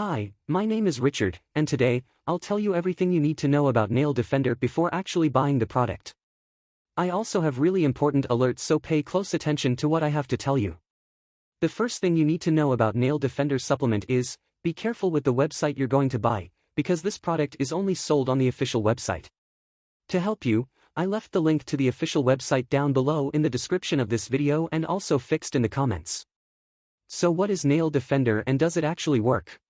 Hi, my name is Richard, and today, I'll tell you everything you need to know about Nail Defender before actually buying the product. I also have really important alerts, so pay close attention to what I have to tell you. The first thing you need to know about Nail Defender supplement is, be careful with the website you're going to buy, because this product is only sold on the official website. To help you, I left the link to the official website down below in the description of this video and also fixed in the comments. So what is Nail Defender and does it actually work?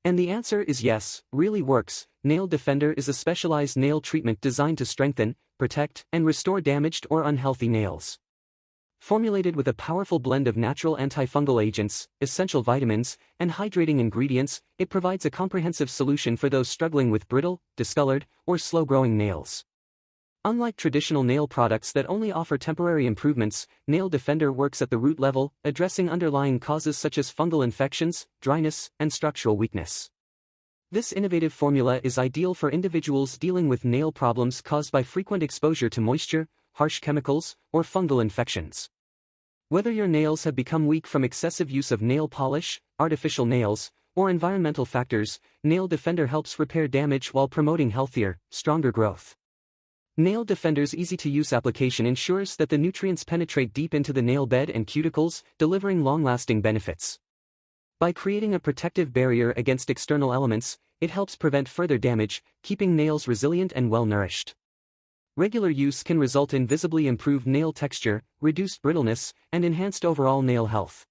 And the answer is yes, really works. Nail Defender is a specialized nail treatment designed to strengthen, protect, and restore damaged or unhealthy nails. Formulated with a powerful blend of natural antifungal agents, essential vitamins, and hydrating ingredients, it provides a comprehensive solution for those struggling with brittle, discolored, or slow-growing nails. Unlike traditional nail products that only offer temporary improvements, Nail Defender works at the root level, addressing underlying causes such as fungal infections, dryness, and structural weakness. This innovative formula is ideal for individuals dealing with nail problems caused by frequent exposure to moisture, harsh chemicals, or fungal infections. Whether your nails have become weak from excessive use of nail polish, artificial nails, or environmental factors, Nail Defender helps repair damage while promoting healthier, stronger growth. Nail Defender's easy-to-use application ensures that the nutrients penetrate deep into the nail bed and cuticles, delivering long-lasting benefits. By creating a protective barrier against external elements, it helps prevent further damage, keeping nails resilient and well-nourished. Regular use can result in visibly improved nail texture, reduced brittleness, and enhanced overall nail health.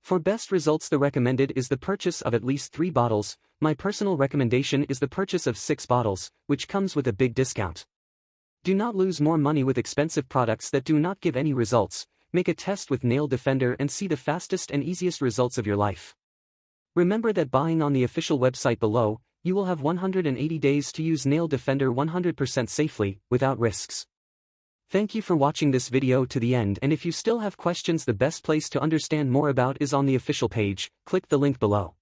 For best results, the recommended is the purchase of at least 3 bottles. My personal recommendation is the purchase of 6 bottles, which comes with a big discount. Do not lose more money with expensive products that do not give any results. Make a test with Nail Defender and see the fastest and easiest results of your life. Remember that buying on the official website below, you will have 180 days to use Nail Defender 100% safely, without risks. Thank you for watching this video to the end, and if you still have questions, the best place to understand more about is on the official page. Click the link below.